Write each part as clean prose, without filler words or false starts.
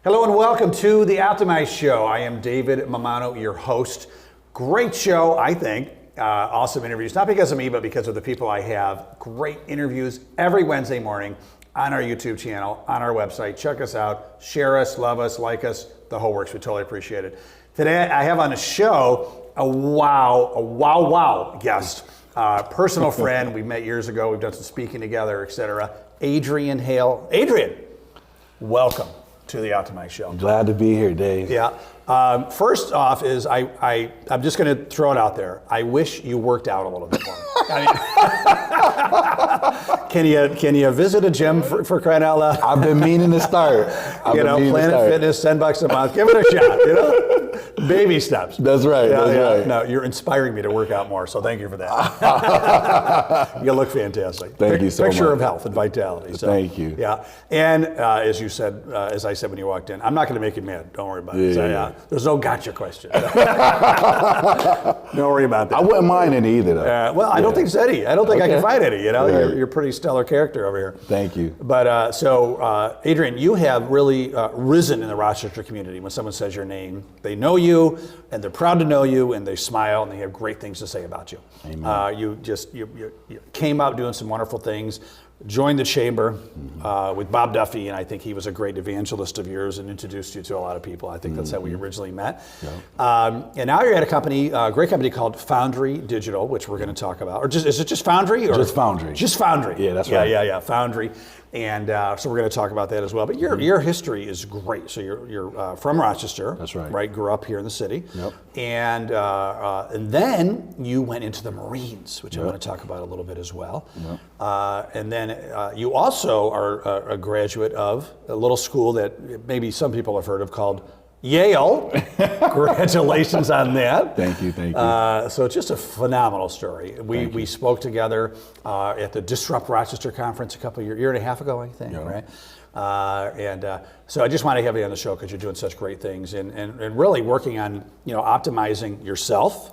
Hello and welcome to the Optimize Show. I am David Mamano, your host. Great show, I think. Awesome interviews, not because of me, but because of the people I have. Great interviews every Wednesday morning on our YouTube channel, on our website. Check us out, share us, love us, like us, the whole works. We totally appreciate it. Today I have on the show a wow guest. Personal friend, we met years ago, we've done some speaking together, etc. Adrian Hale. Adrian, welcome to the Optimize Show. Glad to be here, Dave. Yeah. First off is I'm just going to throw it out there. I wish you worked out a little bit more. I mean, can you visit a gym for crying out loud? I've been meaning to start. Planet Fitness, $10 a month. Give it a shot. Baby steps. That's right. Right. No, you're inspiring me to work out more. So thank you for that. You look fantastic. Thank you so much. Picture of health and vitality. So, thank you. Yeah. And as you said, as I said when you walked in, I'm not going to make you mad. Don't worry about it. So, there's no gotcha question. Don't worry about that. I wouldn't mind any either, though. Well, I don't think so, Eddie. I don't think I can find any. Right. You're a pretty stellar character over here. Thank you. But so, Adrian, you have really risen in the Rochester community. When someone says your name, they know you, and they're proud to know you, and they smile, and they have great things to say about you. Amen. You came out doing some wonderful things. Joined the chamber with Bob Duffy, and I think he was a great evangelist of yours and introduced you to a lot of people. I think that's how we originally met. Yeah. And now you're at a company, a great company called Foundry Digital, which we're going to talk about. Or is it just Foundry? Or? Just Foundry. Just Foundry. Yeah, that's right. Yeah, Foundry. And so we're going to talk about that as well. But your history is great. So you're from Rochester. That's right. Right. Grew up here in the city. Yep. And then you went into the Marines, which I want to talk about a little bit as well. Yep. And then you also are a graduate of a little school that maybe some people have heard of called Yale. Congratulations on that. Thank you. So it's just a phenomenal story. We spoke together at the Disrupt Rochester conference a year and a half ago, I think, right? So I just want to have you on the show because you're doing such great things and really working on optimizing yourself,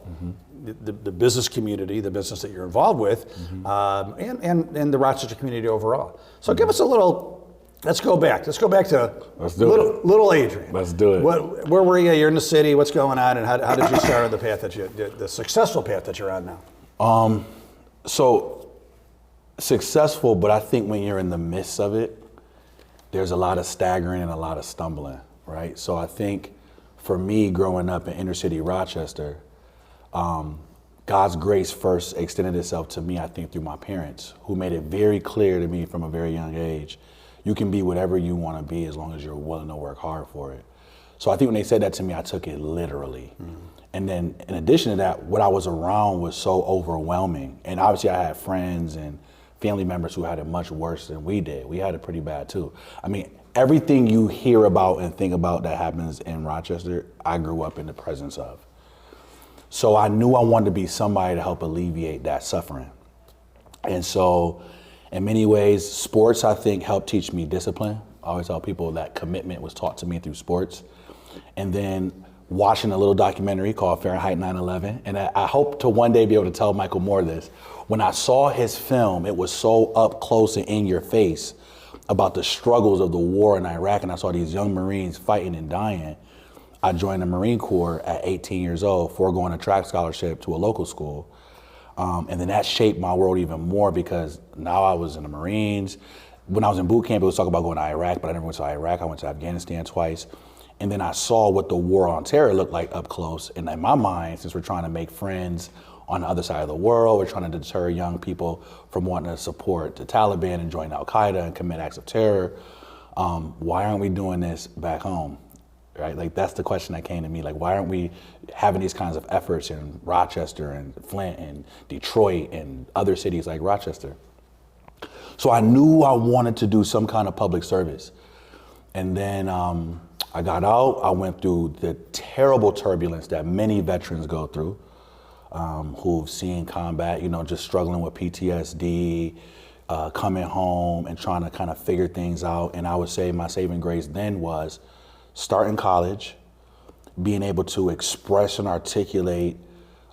the business community, the business that you're involved with, and the Rochester community overall. So give us a little. Let's go back. Let's go back to little Adrian. Let's do it. Where were you? You're in the city. What's going on? And how did you start on the path the successful path that you're on now? So successful, but I think when you're in the midst of it, there's a lot of staggering and a lot of stumbling, right? So I think for me, growing up in inner city Rochester, God's grace first extended itself to me, I think, through my parents, who made it very clear to me from a very young age, you can be whatever you want to be as long as you're willing to work hard for it. So I think when they said that to me, I took it literally. And then in addition to that, what I was around was so overwhelming. And obviously I had friends and family members who had it much worse than we did. We had it pretty bad too. I mean, everything you hear about and think about that happens in Rochester, I grew up in the presence of. So I knew I wanted to be somebody to help alleviate that suffering. And so in many ways, sports, I think, helped teach me discipline. I always tell people that commitment was taught to me through sports. And then watching a little documentary called Fahrenheit 9/11. And I hope to one day be able to tell Michael Moore this. When I saw his film, it was so up close and in your face about the struggles of the war in Iraq. And I saw these young Marines fighting and dying. I joined the Marine Corps at 18 years old, foregoing a track scholarship to a local school. And then that shaped my world even more because now I was in the Marines. When I was in boot camp, it was talking about going to Iraq, but I never went to Iraq. I went to Afghanistan twice. And then I saw what the war on terror looked like up close. And in my mind, since we're trying to make friends on the other side of the world, we're trying to deter young people from wanting to support the Taliban and join Al-Qaeda and commit acts of terror, why aren't we doing this back home? Right? Like, that's the question that came to me. Like, why aren't we having these kinds of efforts in Rochester and Flint and Detroit and other cities like Rochester? So I knew I wanted to do some kind of public service. And then I got out. I went through the terrible turbulence that many veterans go through who've seen combat, just struggling with PTSD, coming home and trying to kind of figure things out. And I would say my saving grace then was starting college, being able to express and articulate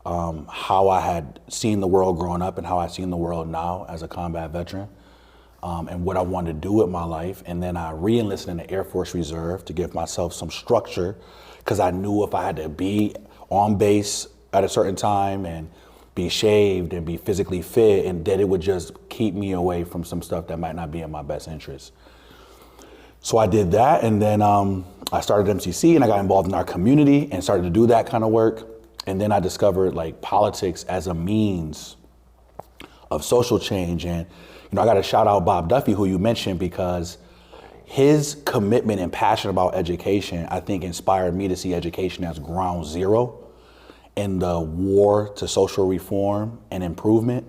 how I had seen the world growing up and how I've seen the world now as a combat veteran. and what I wanted to do with my life. And then I re-enlisted in the Air Force Reserve to give myself some structure, because I knew if I had to be on base at a certain time and be shaved and be physically fit, and that it would just keep me away from some stuff that might not be in my best interest. So I did that, and then I started MCC, and I got involved in our community and started to do that kind of work. And then I discovered like politics as a means of social change. And I got to shout out Bob Duffy, who you mentioned, because his commitment and passion about education, I think, inspired me to see education as ground zero in the war to social reform and improvement.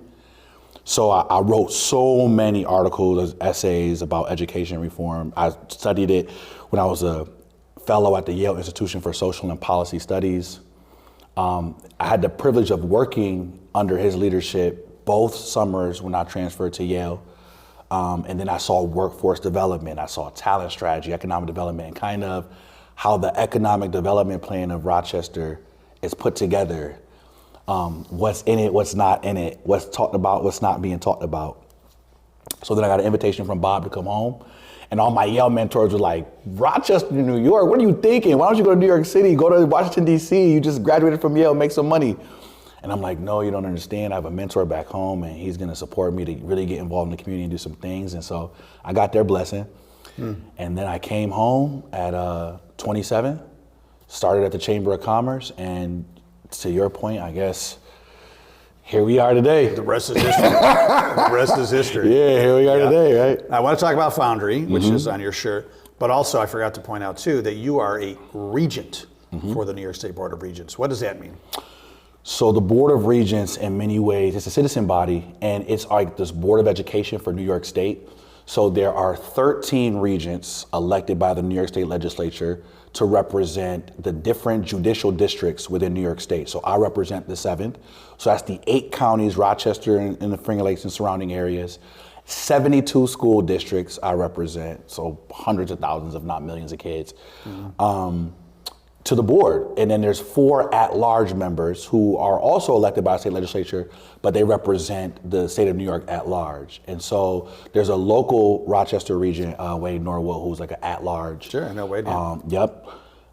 So I wrote so many articles, essays about education reform. I studied it when I was a fellow at the Yale Institution for Social and Policy Studies. I had the privilege of working under his leadership both summers when I transferred to Yale. And then I saw workforce development, I saw talent strategy, economic development, and kind of how the economic development plan of Rochester is put together. What's in it, what's not in it, what's talked about, what's not being talked about. So then I got an invitation from Bob to come home, and all my Yale mentors were like, Rochester, New York, what are you thinking? Why don't you go to New York City, go to Washington, D.C., you just graduated from Yale, make some money. And I'm like, no, you don't understand. I have a mentor back home, and he's gonna support me to really get involved in the community and do some things. And so I got their blessing. And then I came home at 27, started at the Chamber of Commerce, and to your point, I guess, here we are today. The rest is history. The rest is history. Yeah, here we are today, right? I want to talk about Foundry, which is on your shirt, but also I forgot to point out too that you are a regent for the New York State Board of Regents. What does that mean? So the Board of Regents, in many ways, it's a citizen body, and it's like this Board of Education for New York State. So there are 13 regents elected by the New York State Legislature to represent the different judicial districts within New York State. So I represent the 7th. So that's the 8 counties, Rochester and the Finger Lakes and surrounding areas. 72 school districts I represent, so hundreds of thousands, if not millions of kids, to the board. And then there's 4 at-large members who are also elected by the state legislature, but they represent the state of New York at large. And so there's a local Rochester regent, Wade Norwood, who's like an at-large. Sure, I know Wade. Yep.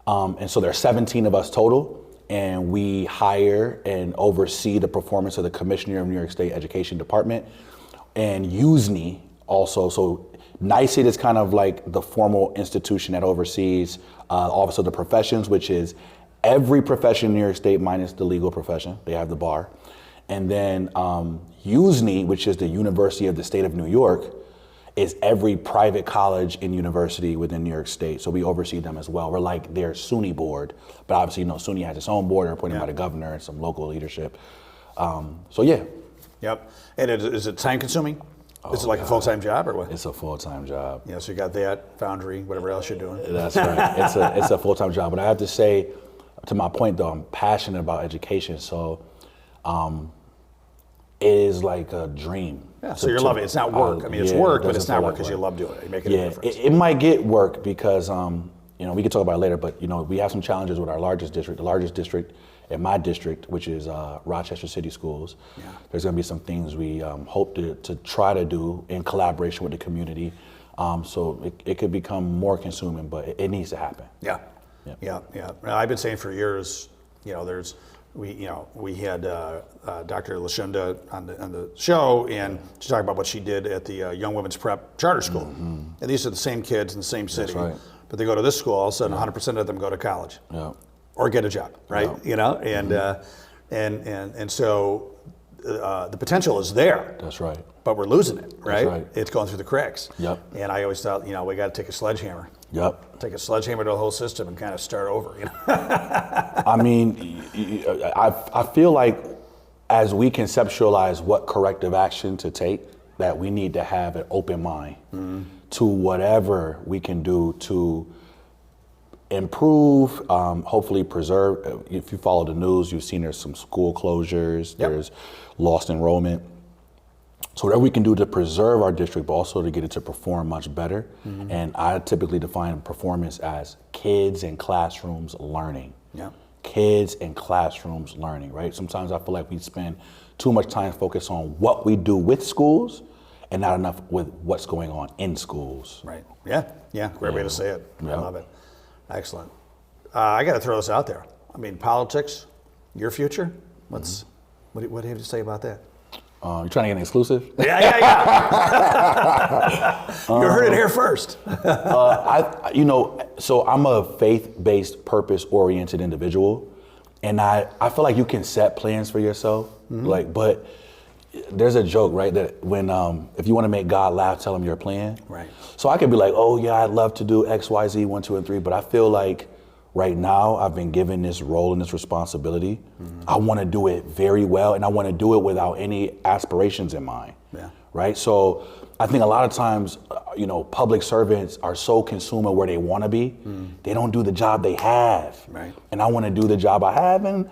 And so there's 17 of us total, and we hire and oversee the performance of the Commissioner of New York State Education Department and USNY also. So NYSED is kind of like the formal institution that oversees Office of the Professions, which is every profession in New York State minus the legal profession. They have the bar. And then USNY, which is the University of the State of New York, is every private college and university within New York State. So we oversee them as well. We're like their SUNY board, but obviously, SUNY has its own board, they're appointed by the governor and some local leadership. So yeah. Yep. And is it time consuming? Is it like a full-time job or what? It's a full-time job. Yeah, so you got that, Foundry, whatever else you're doing. That's right. It's a full-time job. But I have to say, to my point though, I'm passionate about education. So it is like a dream. Yeah, so you're loving it. It's not work. I mean, it's work, but it's not work because you love doing it. You're making a difference. It might get work because, we can talk about it later, but, we have some challenges with our largest district. The largest district in my district, which is Rochester City Schools. Yeah. There's going to be some things we hope to try to do in collaboration with the community. So it could become more consuming, but it needs to happen. Yeah. I've been saying for years, we had Dr. Lashunda on the show, and she talked about what she did at the Young Women's Prep Charter School. And these are the same kids in the same city, right. But they go to this school. All of a sudden, 100% of them go to college, or get a job, right? Yeah. And so the potential is there. That's right. But we're losing it, right? That's right. It's going through the cracks. Yep. And I always thought, we got to take a sledgehammer. Yep. Take a sledgehammer to the whole system and kind of start over. I mean, I feel like as we conceptualize what corrective action to take, that we need to have an open mind to whatever we can do to improve, hopefully preserve. If you follow the news, you've seen there's some school closures, there's lost enrollment. So whatever we can do to preserve our district, but also to get it to perform much better. And I typically define performance as kids in classrooms learning. Yeah. Kids in classrooms learning, right? Sometimes I feel like we spend too much time focused on what we do with schools and not enough with what's going on in schools. Right. Yeah. Yeah. Great way to say it. I Yeah. love it. Excellent. I got to throw this out there. I mean, politics, your future. What do you have to say about that? You're trying to get an exclusive? Yeah. You heard it here first. So I'm a faith-based, purpose-oriented individual, and I feel like you can set plans for yourself, but there's a joke, right, that when if you want to make God laugh, tell him your plan. Right. So I could be like, oh yeah, I'd love to do X, Y, Z, 1, 2, and 3, but I feel like right now I've been given this role and this responsibility. I want to do it very well, and I want to do it without any aspirations in mind. Yeah. Right. So I think a lot of times, public servants are so consumed with where they want to be, they don't do the job they have. Right. And I want to do the job I have, and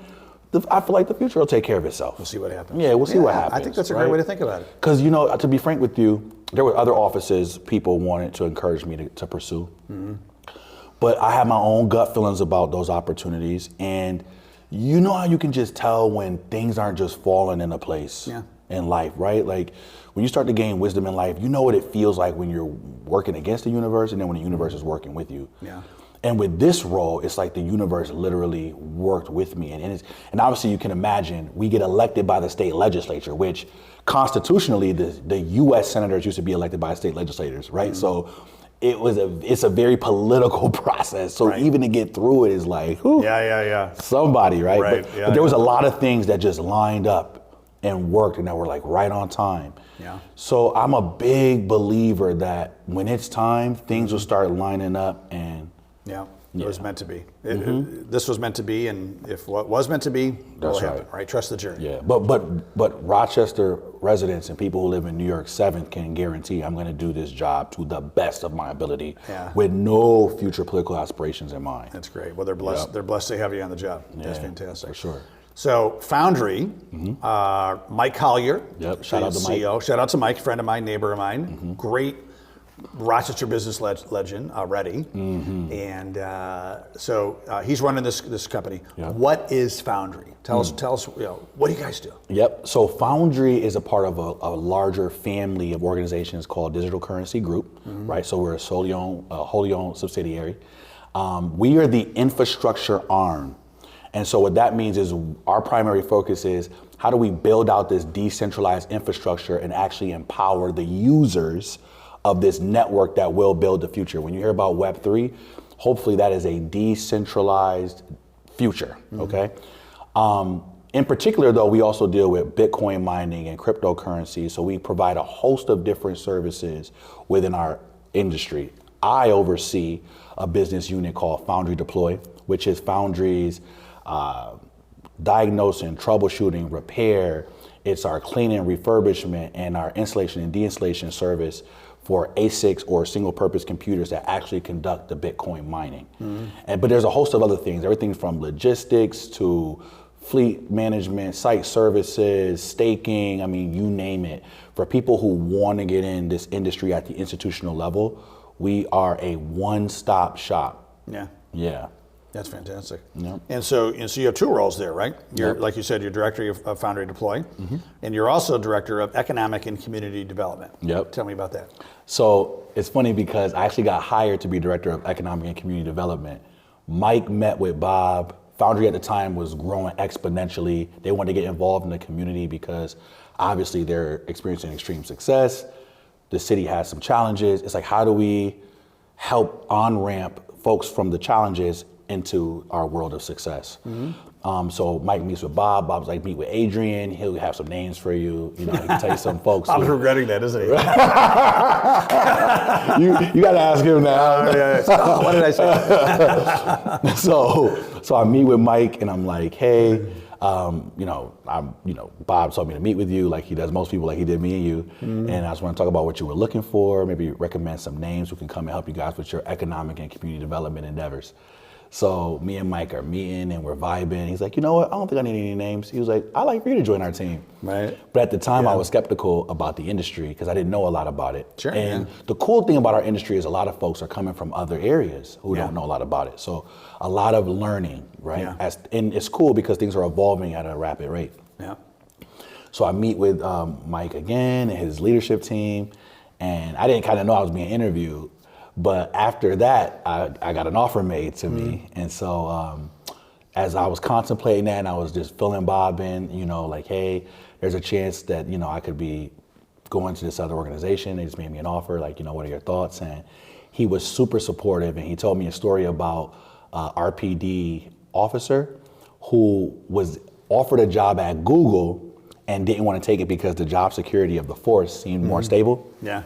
I feel like the future will take care of itself. We'll see what happens. Yeah, we'll see what happens. I think that's a great way to think about it. Because, to be frank with you, there were other offices people wanted to encourage me to pursue. But I have my own gut feelings about those opportunities. And you know how you can just tell when things aren't just falling into place in life, right? Like when you start to gain wisdom in life, you know what it feels like when you're working against the universe and then when the universe is working with you. Yeah. And with this role, it's like the universe literally worked with me. And obviously you can imagine we get elected by the state legislature, which constitutionally the US senators used to be elected by state legislators, right? So it's a very political process. So even to get through it is like, whew, somebody, right? But there was a lot of things that just lined up and worked and that were like right on time. Yeah. So I'm a big believer that when it's time, things will start lining up and it was meant to be. This was meant to be, and if what was meant to be, will happen. Right? Trust the journey. Yeah, but Rochester residents and people who live in New York 7th can guarantee I'm going to do this job to the best of my ability, with no future political aspirations in mind. That's great. Well, they're blessed. Yep. They're blessed to have you on the job. Yeah, that's fantastic. For sure. So Foundry, Mike Collier, shout out to Mike. CEO. Shout out to Mike, friend of mine, neighbor of mine, great Rochester business legend already, and so he's running this company. Yep. What is Foundry? Tell us, what do you guys do? Yep. So Foundry is a part of a larger family of organizations called Digital Currency Group, right? So we're a wholly owned subsidiary. We are the infrastructure arm. And so what that means is our primary focus is how do we build out this decentralized infrastructure and actually empower the users of this network that will build the future. When you hear about Web3, hopefully that is a decentralized future, okay? In particular though, we also deal with Bitcoin mining and cryptocurrency, so we provide a host of different services within our industry. I oversee a business unit called Foundry Deploy, which is Foundry's diagnosing, troubleshooting, repair. It's our cleaning, refurbishment, and our installation and deinstallation service for ASICs or single purpose computers that actually conduct the Bitcoin mining. But there's a host of other things, everything from logistics to fleet management, site services, staking, I mean, you name it. For people who want to get in this industry at the institutional level, we are a one-stop shop. Yeah. That's fantastic. Yep. And so you have two roles there, right? You're, like you said, you're director of Foundry Deploy, and you're also director of economic and community development. Yep. Tell me about that. So it's funny because I actually got hired to be director of economic and community development. Mike met with Bob. Foundry at the time was growing exponentially. They wanted to get involved in the community because obviously they're experiencing extreme success. The city has some challenges. It's like, how do we help on-ramp folks from the challenges into our world of success? So Mike meets with Bob. Bob's like, meet with Adrian. He'll have some names for you. He can tell you some folks. I'm regretting that, isn't he? You got to ask him now. Oh, what did I say? So I meet with Mike and I'm like, hey, Bob told me to meet with you like he does most people, like he did me and you. And I just want to talk about what you were looking for, maybe recommend some names who can come and help you guys with your economic and community development endeavors. So me and Mike are meeting and we're vibing. He's like, you know what? I don't think I need any names. He was like, I'd like for you to join our team. Right. But at the time I was skeptical about the industry because I didn't know a lot about it. Sure. And the cool thing about our industry is a lot of folks are coming from other areas who don't know a lot about it. So a lot of learning, right? And it's cool because things are evolving at a rapid rate. So I meet with Mike again and his leadership team, and I didn't kind of know I was being interviewed. But after that, I got an offer made to me. And so as I was contemplating that, and I was just filling Bob in, like, hey, there's a chance that, I could be going to this other organization. They just made me an offer, like, what are your thoughts? And he was super supportive, and he told me a story about RPD officer who was offered a job at Google and didn't want to take it because the job security of the force seemed more stable. Yeah.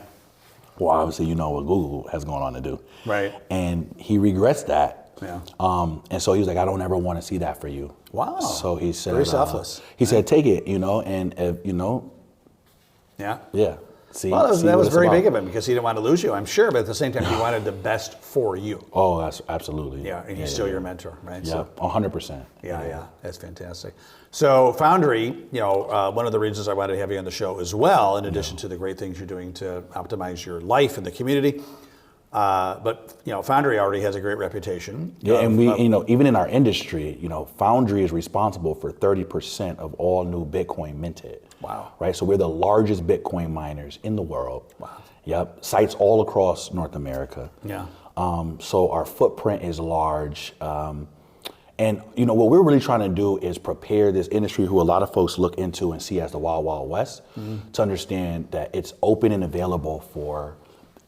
Well, obviously, what Google has gone on to do. Right. And he regrets that. Yeah. And so he was like, I don't ever want to see that for you. Wow. So he said, very selfless. He said, take it, and if, Yeah. Yeah. See, Well, see that what was it's very about. big of him because he didn't want to lose you, I'm sure, but at the same time, he wanted the best for you. Oh, that's absolutely. Yeah, and he's still your mentor, right? Yeah, 100%. Yeah, that's fantastic. So Foundry, one of the reasons I wanted to have you on the show as well, in addition to the great things you're doing to optimize your life and the community, but Foundry already has a great reputation. Yeah, and we, even in our industry, Foundry is responsible for 30% of all new Bitcoin minted. Wow. Right, so we're the largest Bitcoin miners in the world. Wow. Yep, sites all across North America. Yeah. So our footprint is large. And what we're really trying to do is prepare this industry who a lot of folks look into and see as the Wild Wild West to understand that it's open and available for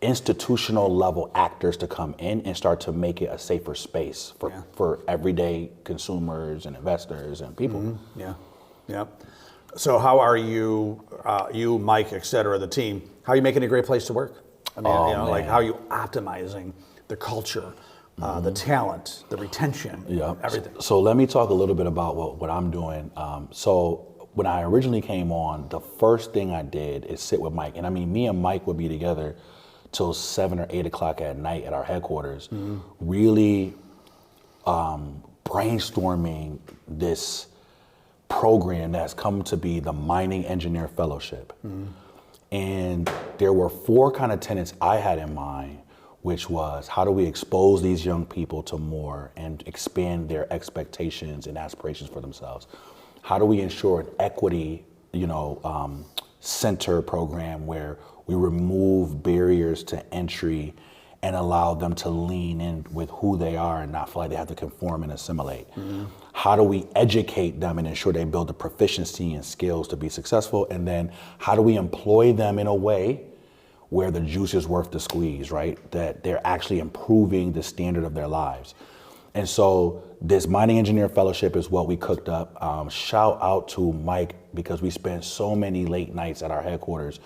institutional level actors to come in and start to make it a safer space for everyday consumers and investors and people. Yeah. So how are you, Mike, et cetera, the team, how are you making it a great place to work? I mean, like how are you optimizing the culture, the talent, the retention, everything? So let me talk a little bit about what I'm doing. So when I originally came on, the first thing I did is sit with Mike. And I mean, me and Mike would be together till 7 or 8 o'clock at night at our headquarters, really brainstorming this program that's come to be the Mining Engineer Fellowship. And there were 4 kind of tenets I had in mind, which was how do we expose these young people to more and expand their expectations and aspirations for themselves? How do we ensure an equity, center program where we remove barriers to entry and allow them to lean in with who they are and not feel like they have to conform and assimilate? How do we educate them and ensure they build the proficiency and skills to be successful? And then how do we employ them in a way where the juice is worth the squeeze, right? That they're actually improving the standard of their lives. And so this Mining Engineer Fellowship is what we cooked up. Shout out to Mike, because we spent so many late nights at our headquarters,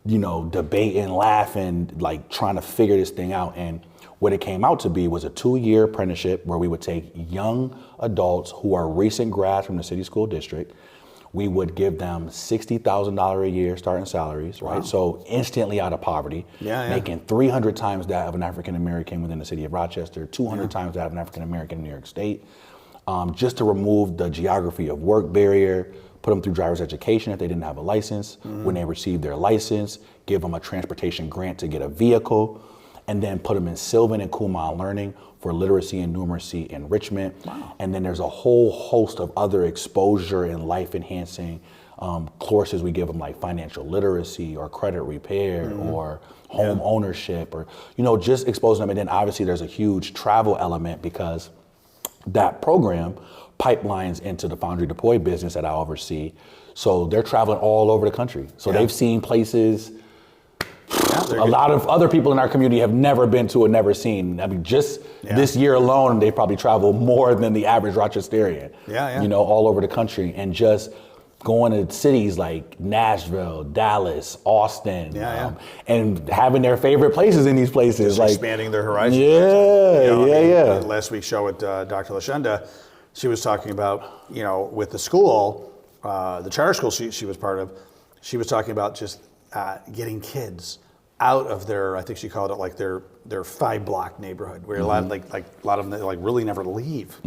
debating, laughing, like trying to figure this thing out. And what it came out to be was a 2-year apprenticeship where we would take young adults who are recent grads from the city school district. We would give them $60,000 a year starting salaries, right? Wow. So instantly out of poverty, making 300 times that of an African American within the city of Rochester, 200 times that of an African American in New York State, just to remove the geography of work barrier, put them through driver's education if they didn't have a license. When they received their license, give them a transportation grant to get a vehicle, and then put them in Sylvan and Kumon learning for literacy and numeracy enrichment. Wow. And then there's a whole host of other exposure and life enhancing courses we give them, like financial literacy or credit repair or home ownership, or, just exposing them. And then obviously there's a huge travel element because that program pipelines into the Foundry Deploy business that I oversee. So they're traveling all over the country. So they've seen places a lot of other people in our community have never been to or never seen. I mean, just this year alone, they probably traveled more than the average Rochesterian, all over the country, and just going to cities like Nashville, Dallas, Austin, and having their favorite places in these places. Just like expanding their horizons. Last week's show with Dr. Lashenda, she was talking about, with the school, the charter school she was part of, she was talking about just getting kids out of their, I think she called it like their 5-block neighborhood, where a lot of a lot of them really never leave.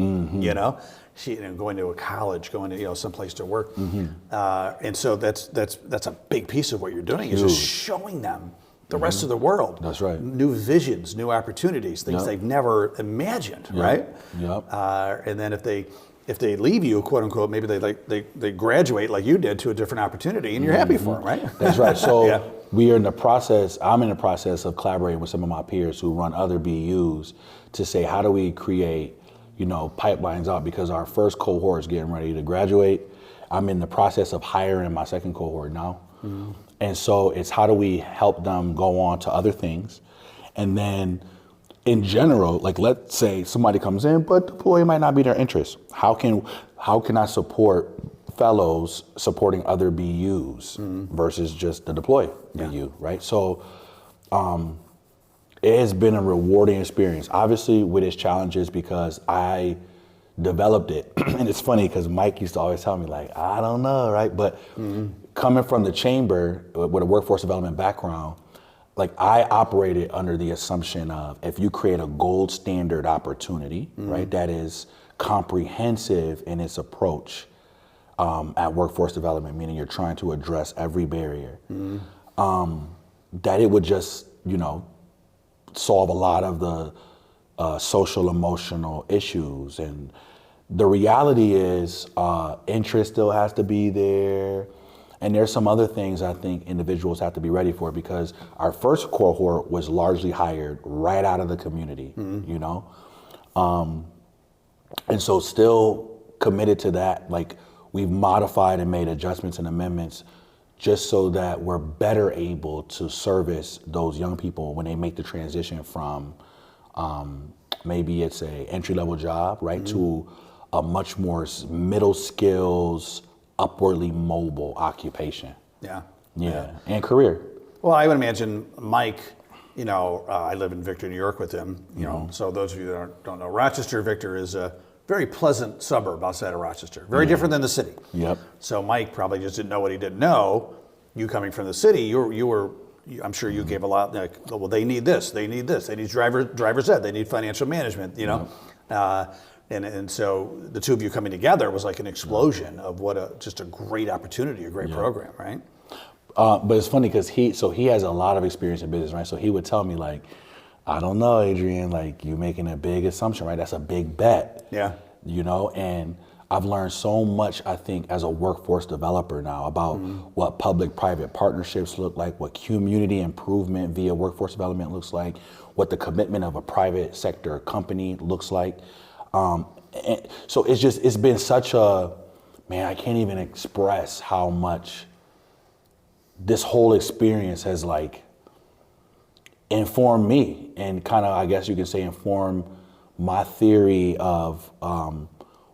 She going to a college, going to someplace to work, and so that's a big piece of what you're doing is just showing them the rest of the world. That's right. New visions, new opportunities, things they've never imagined, right? Yep. And then if they if they leave you, quote unquote, maybe they graduate like you did to a different opportunity, and you're happy for them, right? That's right. So Yeah. we are in the process. I'm in the process of collaborating with some of my peers who run other BUs to say, how do we create, pipelines out, because our first cohort is getting ready to graduate. I'm in the process of hiring my second cohort now. And so it's how do we help them go on to other things? And then in general, like let's say somebody comes in, but deploy might not be their interest. How can I support fellows supporting other BUs versus just the deploy BU, right? So it has been a rewarding experience, obviously with its challenges, because I developed it. And it's funny because Mike used to always tell me, like, I don't know, right? But coming from the chamber with a workforce development background, like I operated under the assumption of if you create a gold standard opportunity, right, that is comprehensive in its approach at workforce development, meaning you're trying to address every barrier, that it would just, solve a lot of the social emotional issues. And the reality is interest still has to be there. And there's some other things I think individuals have to be ready for, because our first cohort was largely hired right out of the community, and so still committed to that. Like we've modified and made adjustments and amendments just so that we're better able to service those young people when they make the transition from maybe it's a entry-level job, right, to a much more middle skills, upwardly mobile occupation. Yeah, and career. Well, I would imagine Mike, I live in Victor, New York with him, so those of you that don't know, Rochester, Victor is a very pleasant suburb outside of Rochester. Very different than the city. Yep. So Mike probably just didn't know what he didn't know. You coming from the city, I'm sure you gave a lot, like, well, they need this, they need driver's ed, they need financial management, And so the two of you coming together was like an explosion of just a great opportunity, a great program, right? But it's funny because he has a lot of experience in business, right? So he would tell me, like, I don't know, Adrian, like you're making a big assumption, right? That's a big bet. Yeah. And I've learned so much, I think, as a workforce developer now about what public-private partnerships look like, what community improvement via workforce development looks like, what the commitment of a private sector company looks like. And so it's been such I can't even express how much this whole experience has like informed me and kind of, I guess you could say, informed my theory of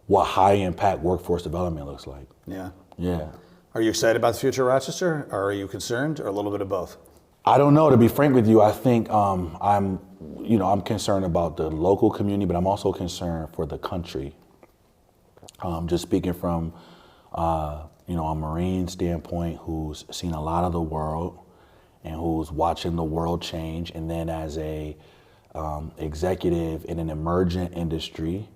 what high impact workforce development looks like. Yeah. Yeah. Are you excited about the future of Rochester, or are you concerned, or a little bit of both? I don't know, to be frank with you. I think I'm concerned about the local community, but I'm also concerned for the country. Just speaking from, a Marine standpoint who's seen a lot of the world and who's watching the world change, and then as a executive in an emergent industry,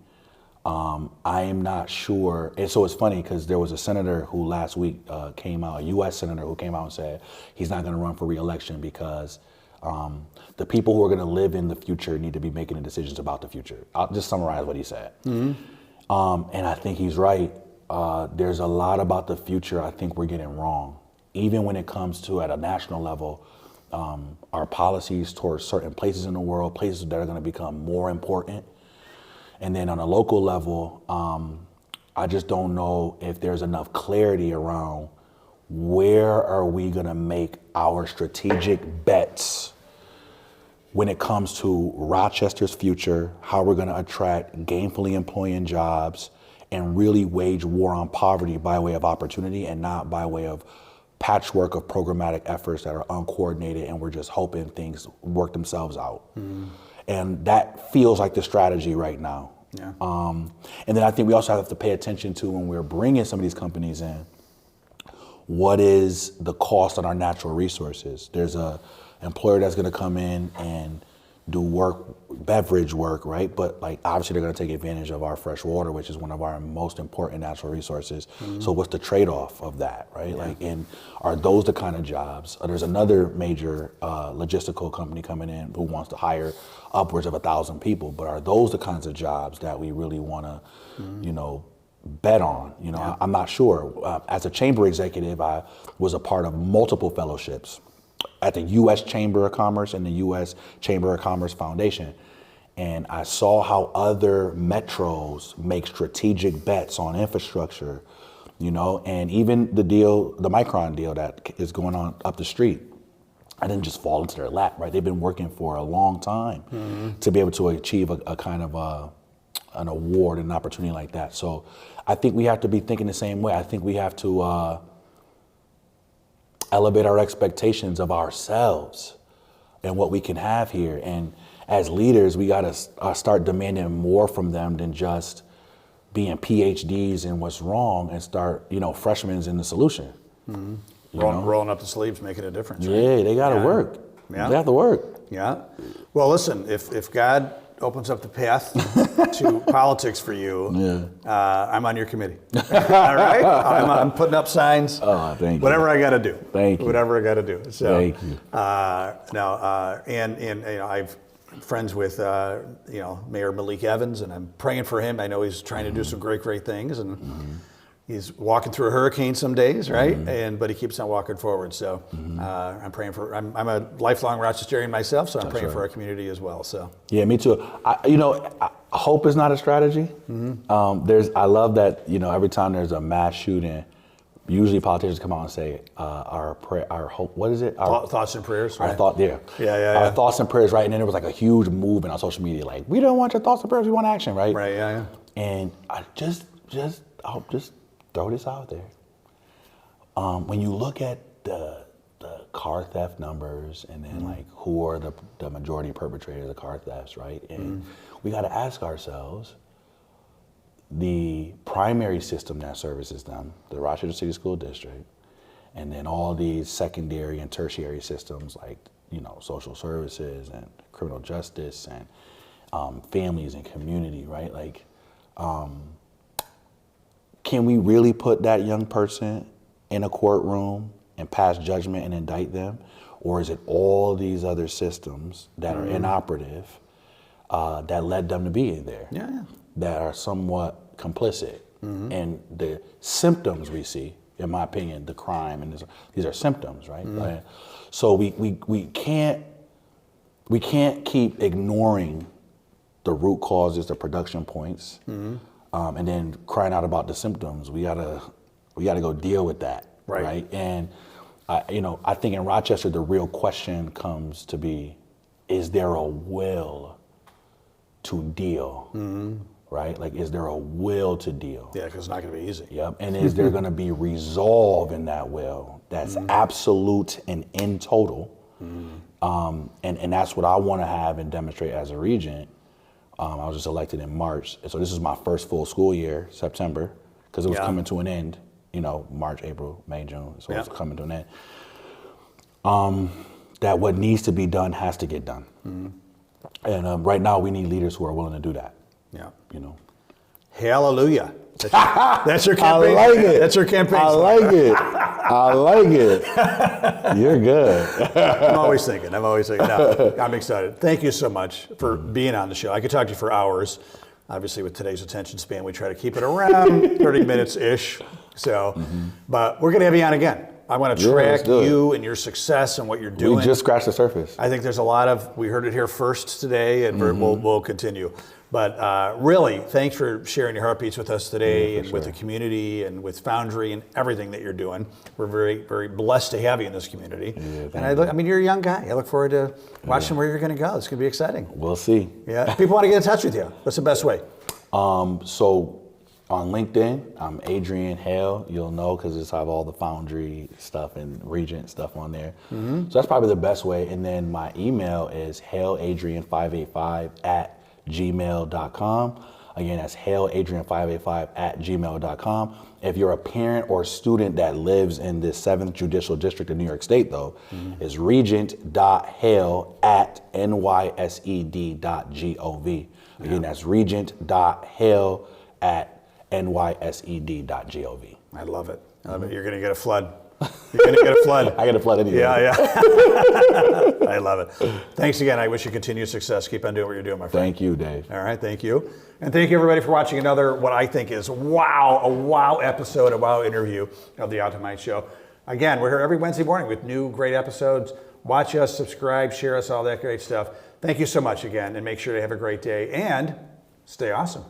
I am not sure. And so it's funny because there was a senator who last week came out, a U.S. senator who came out and said he's not going to run for re-election because the people who are going to live in the future need to be making the decisions about the future. I'll just summarize what he said. And I think he's right. There's a lot about the future I think we're getting wrong. Even when it comes to, at a national level, our policies towards certain places in the world, places that are going to become more important. And then on a local level, I just don't know if there's enough clarity around where are we going to make our strategic bets when it comes to Rochester's future, how we're going to attract gainfully employing jobs and really wage war on poverty by way of opportunity and not by way of patchwork of programmatic efforts that are uncoordinated and we're just hoping things work themselves out. And that feels like the strategy right now. Yeah. And then I think we also have to pay attention to, when we're bringing some of these companies in, what is the cost on our natural resources? There's a employer that's going to come in and do beverage work, right? But like obviously they're going to take advantage of our fresh water, which is one of our most important natural resources. So what's the trade-off of that, right? Yeah. Like, and are those the kind of jobs? There's another major logistical company coming in who wants to hire upwards of 1,000 people, but are those the kinds of jobs that we really want to, bet on. You know, I'm not sure. As a chamber executive, I was a part of multiple fellowships at the U.S. Chamber of Commerce and the U.S. Chamber of Commerce Foundation. And I saw how other metros make strategic bets on infrastructure, you know, and even the Micron deal that is going on up the street. I didn't just fall into their lap, right? They've been working for a long time to be able to achieve a kind of an award, an opportunity like that. So I think we have to be thinking the same way. I think we have to elevate our expectations of ourselves and what we can have here. And as leaders, we got to start demanding more from them than just being PhDs in what's wrong and start, you know, freshmen in the solution. Rolling up the sleeves, making a difference. Right? Yeah, they got to work. Yeah. They have to work. Yeah. Well, listen, if God opens up the path to politics for you, I'm on your committee. All right? I'm putting up signs. Oh, thank you. Whatever I got to do. Thank you. Whatever I got to do. So, thank you. And you know, I've friends with you know, Mayor Malik Evans, and I'm praying for him. I know he's trying to do some great things, and he's walking through a hurricane some days, right? But he keeps on walking forward. So I'm praying for. I'm a lifelong Rochesterian myself, so I'm praying for our community as well. So yeah, me too. Hope is not a strategy. I love that, you know, every time there's a mass shooting, usually politicians come out and say our hope. What is it? Our thoughts and prayers. Right? Our thought. Our thoughts and prayers, right? And then there was like a huge movement on social media, like, we don't want your thoughts and prayers, we want action, right? Right. Yeah. And I I'll just throw this out there. When you look at the car theft numbers, and then like who are the majority perpetrators of car thefts, right? And we got to ask ourselves, the primary system that services them, the Rochester City School District, and then all these secondary and tertiary systems like, you know, social services and criminal justice and families and community, right? Like, can we really put that young person in a courtroom and pass judgment and indict them? Or is it all these other systems that are inoperative that led them to be in there? That are somewhat complicit. And the symptoms we see, in my opinion, the crime, and these are symptoms, right? So we can't keep ignoring the root causes, the production points, and then crying out about the symptoms. We gotta go deal with that, right? And I think in Rochester, the real question comes to be, is there a will to deal, right? Like, is there a will to deal? Yeah, because it's not going to be easy. Yep. And is there going to be resolve in that will that's absolute and in total? And that's what I want to have and demonstrate as a regent. I was just elected in March. So this is my first full school year, September, because it was coming to an end, you know, March, April, May, June. So it's coming to an end. That what needs to be done has to get done. And right now we need leaders who are willing to do that. Yeah. You know. Hallelujah. That's your campaign. I like it. That's your campaign. I like it. I like it. You're good. I'm always thinking. No, I'm excited. Thank you so much for being on the show. I could talk to you for hours. Obviously, with today's attention span, we try to keep it around 30 minutes-ish. So, but we're going to have you on again. I want to track you and your success and what you're doing. We just scratched the surface. I think there's a lot of, we heard it here first today, and we'll continue. But really, thanks for sharing your heartbeats with us today, and with the community, and with Foundry, and everything that you're doing. We're very, very blessed to have you in this community. And I mean, you're a young guy. I look forward to watching where you're going to go. It's going to be exciting. We'll see. Yeah. If people want to get in touch with you, what's the best way? So on LinkedIn, I'm Adrian Hale. You'll know because it's have all the Foundry stuff and Regent stuff on there. So that's probably the best way. And then my email is haleadrian585@gmail.com. Again, that's haleadrian585@gmail.com. If you're a parent or student that lives in the 7th Judicial District of New York State, though, it's regent.hale@nysed.gov. Again, that's regent.hale@nysed.gov. I love it. You're going to get a flood. You're going to get a flood. I get a flood anyway. Yeah. I love it. Thanks again. I wish you continued success. Keep on doing what you're doing, my friend. Thank you, Dave. All right, thank you. And thank you, everybody, for watching another, what I think is a wow episode, a wow interview of The Optimize Show. Again, we're here every Wednesday morning with new great episodes. Watch us, subscribe, share us, all that great stuff. Thank you so much again, and make sure to have a great day and stay awesome.